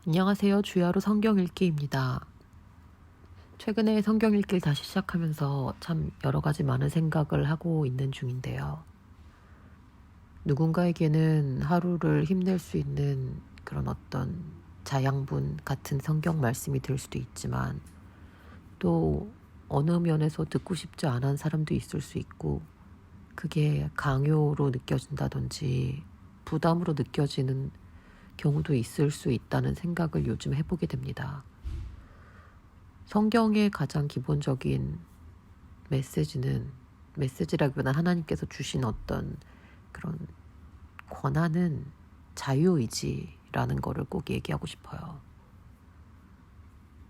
안녕하세요. 주야로 성경 읽기입니다. 최근에 성경 읽기를 다시 시작하면서 참 여러 가지 많은 생각을 하고 있는 중인데요. 누군가에게는 하루를 힘낼 수 있는 그런 어떤 자양분 같은 성경 말씀이 될 수도 있지만 또 어느 면에서 듣고 싶지 않은 사람도 있을 수 있고 그게 강요로 느껴진다든지 부담으로 느껴지는 경우도 있을 수 있다는 생각을 요즘 해보게 됩니다. 성경의 가장 기본적인 메시지라기보다는 하나님께서 주신 어떤 그런 권한은 자유의지라는 거를 꼭 얘기하고 싶어요.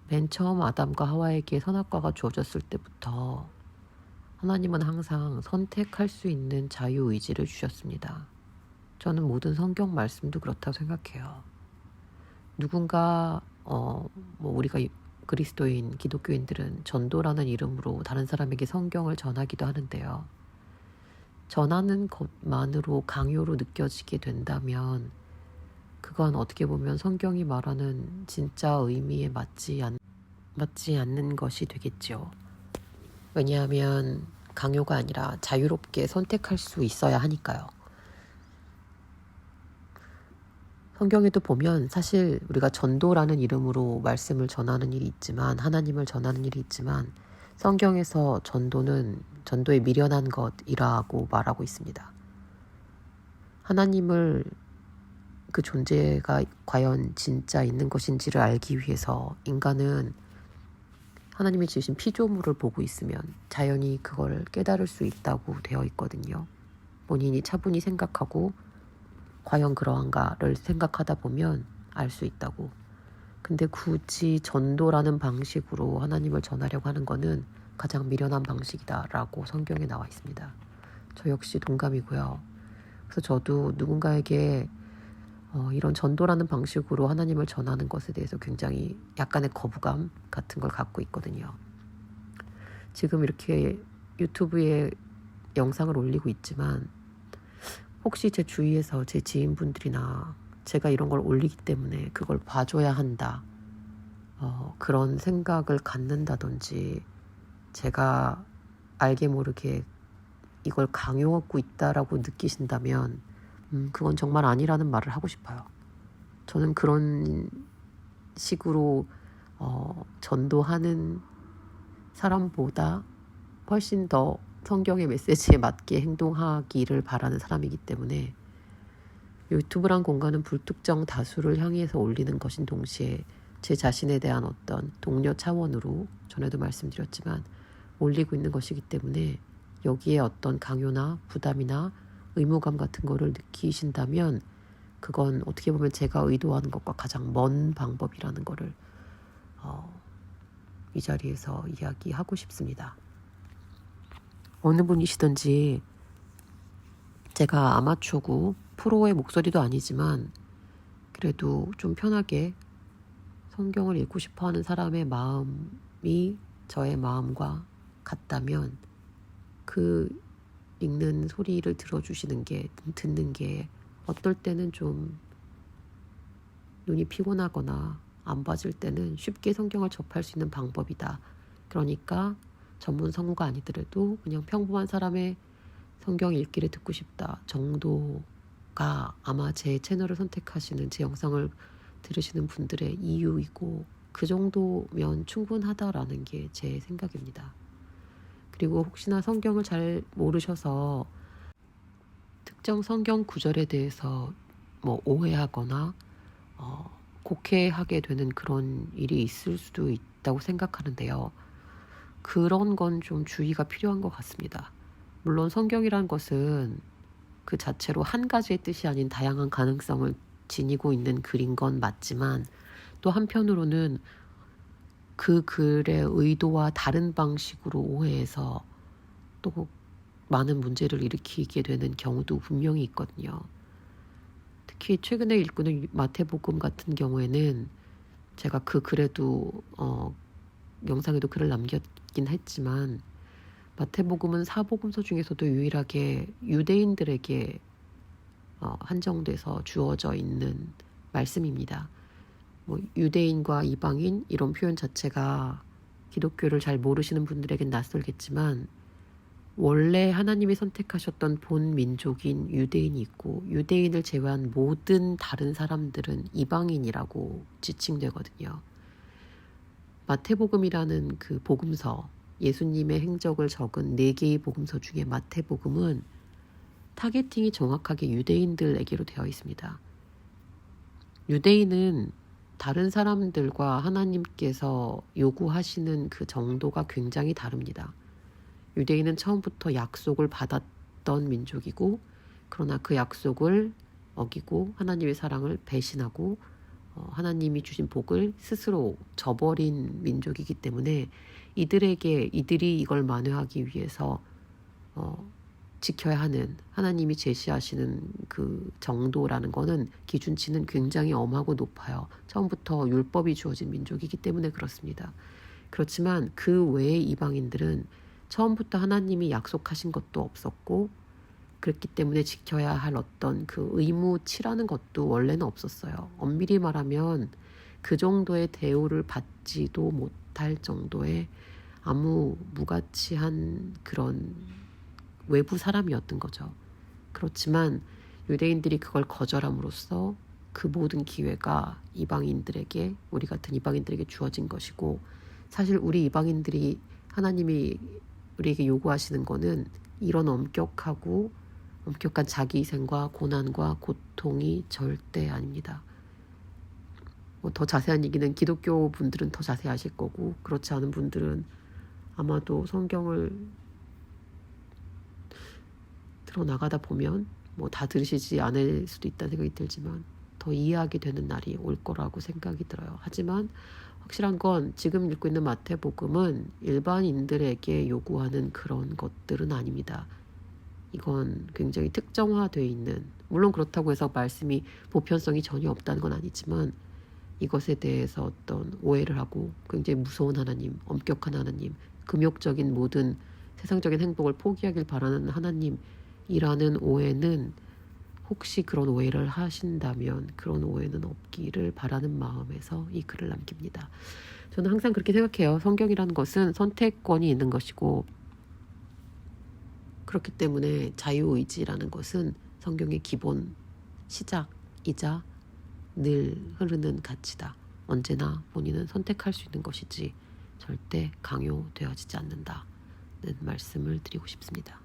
맨 처음 아담과 하와에게 선악과가 주어졌을 때부터 하나님은 항상 선택할 수 있는 자유의지를 주셨습니다. 저는 모든 성경 말씀도 그렇다고 생각해요. 누군가 우리가 그리스도인 기독교인들은 전도라는 이름으로 다른 사람에게 성경을 전하기도 하는데요. 전하는 것만으로 강요로 느껴지게 된다면 그건 어떻게 보면 성경이 말하는 진짜 의미에 맞지 않는 것이 되겠죠. 왜냐하면 강요가 아니라 자유롭게 선택할 수 있어야 하니까요. 성경에도 보면 사실 우리가 전도라는 이름으로 말씀을 전하는 일이 있지만 하나님을 전하는 일이 있지만 성경에서 전도의 미련한 것이라고 말하고 있습니다. 하나님을 그 존재가 과연 진짜 있는 것인지를 알기 위해서 인간은 하나님이 지으신 피조물을 보고 있으면 자연히 그걸 깨달을 수 있다고 되어 있거든요. 본인이 차분히 생각하고 과연 그러한가를 생각하다 보면 알 수 있다고. 근데 굳이 전도라는 방식으로 하나님을 전하려고 하는 거는 가장 미련한 방식이다라고 성경에 나와 있습니다. 저 역시 동감이고요. 그래서 저도 누군가에게 이런 전도라는 방식으로 하나님을 전하는 것에 대해서 굉장히 약간의 거부감 같은 걸 갖고 있거든요. 지금 이렇게 유튜브에 영상을 올리고 있지만 혹시 제 주위에서 제 지인분들이나 제가 이런 걸 올리기 때문에 그걸 봐줘야 한다. 그런 생각을 갖는다든지 제가 알게 모르게 이걸 강요하고 있다라고 느끼신다면 그건 정말 아니라는 말을 하고 싶어요. 저는 그런 식으로 전도하는 사람보다 훨씬 더 성경의 메시지에 맞게 행동하기를 바라는 사람이기 때문에 유튜브란 공간은 불특정 다수를 향해서 올리는 것인 동시에 제 자신에 대한 어떤 동료 차원으로 전에도 말씀드렸지만 올리고 있는 것이기 때문에 여기에 어떤 강요나 부담이나 의무감 같은 거를 느끼신다면 그건 어떻게 보면 제가 의도하는 것과 가장 먼 방법이라는 거를 이 자리에서 이야기하고 싶습니다. 어느 분이시든지 제가 아마추어고 프로의 목소리도 아니지만 그래도 좀 편하게 성경을 읽고 싶어하는 사람의 마음이 저의 마음과 같다면 그 읽는 소리를 듣는 게 어떨 때는 좀 눈이 피곤하거나 안 봐질 때는 쉽게 성경을 접할 수 있는 방법이다. 그러니까 전문 성우가 아니더라도 그냥 평범한 사람의 성경 읽기를 듣고 싶다 정도가 아마 제 채널을 선택하시는 제 영상을 들으시는 분들의 이유이고 그 정도면 충분하다라는 게 제 생각입니다. 그리고 혹시나 성경을 잘 모르셔서 특정 성경 구절에 대해서 오해하거나 곡해하게 되는 그런 일이 있을 수도 있다고 생각하는데요. 그런 건 좀 주의가 필요한 것 같습니다. 물론 성경이란 것은 그 자체로 한 가지의 뜻이 아닌 다양한 가능성을 지니고 있는 글인 건 맞지만 또 한편으로는 그 글의 의도와 다른 방식으로 오해해서 또 많은 문제를 일으키게 되는 경우도 분명히 있거든요. 특히 최근에 읽고는 마태복음 같은 경우에는 제가 그 글에도 영상에도 글을 남겼긴 했지만 마태복음은 사복음서 중에서도 유일하게 유대인들에게 한정돼서 주어져 있는 말씀입니다. 뭐 유대인과 이방인 이런 표현 자체가 기독교를 잘 모르시는 분들에겐 낯설겠지만 원래 하나님이 선택하셨던 본 민족인 유대인이 있고 유대인을 제외한 모든 다른 사람들은 이방인이라고 지칭되거든요. 마태복음이라는 그 복음서, 예수님의 행적을 적은 4개의 복음서 중에 마태복음은 타겟팅이 정확하게 유대인들에게로 되어 있습니다. 유대인은 다른 사람들과 하나님께서 요구하시는 그 정도가 굉장히 다릅니다. 유대인은 처음부터 약속을 받았던 민족이고 그러나 그 약속을 어기고 하나님의 사랑을 배신하고 하나님이 주신 복을 스스로 저버린 민족이기 때문에 이들이 이걸 만회하기 위해서 지켜야 하는 하나님이 제시하시는 그 정도라는 거는 기준치는 굉장히 엄하고 높아요. 처음부터 율법이 주어진 민족이기 때문에 그렇습니다. 그렇지만 그 외의 이방인들은 처음부터 하나님이 약속하신 것도 없었고 그렇기 때문에 지켜야 할 어떤 그 의무치라는 것도 원래는 없었어요. 엄밀히 말하면 그 정도의 대우를 받지도 못할 정도의 아무 무가치한 그런 외부 사람이었던 거죠. 그렇지만 유대인들이 그걸 거절함으로써 그 모든 기회가 이방인들에게, 우리 같은 이방인들에게 주어진 것이고, 사실 우리 이방인들이 하나님이 우리에게 요구하시는 거는 이런 엄격한 자기 희생과 고난과 고통이 절대 아닙니다. 더 자세한 얘기는 기독교 분들은 더 자세히 아실 거고, 그렇지 않은 분들은 아마도 성경을 들어나가다 보면 다 들으시지 않을 수도 있다는 생각이 들지만 더 이해하게 되는 날이 올 거라고 생각이 들어요. 하지만 확실한 건 지금 읽고 있는 마태복음은 일반인들에게 요구하는 그런 것들은 아닙니다. 이건 굉장히 특정화되어 있는, 물론 그렇다고 해서 말씀이 보편성이 전혀 없다는 건 아니지만 이것에 대해서 어떤 오해를 하고 굉장히 무서운 하나님, 엄격한 하나님, 금욕적인 모든 세상적인 행복을 포기하길 바라는 하나님이라는 오해는, 혹시 그런 오해를 하신다면 그런 오해는 없기를 바라는 마음에서 이 글을 남깁니다. 저는 항상 그렇게 생각해요. 성경이라는 것은 선택권이 있는 것이고, 그렇기 때문에 자유의지라는 것은 성경의 기본 시작이자 늘 흐르는 가치다. 언제나 본인은 선택할 수 있는 것이지 절대 강요되어지지 않는다는 말씀을 드리고 싶습니다.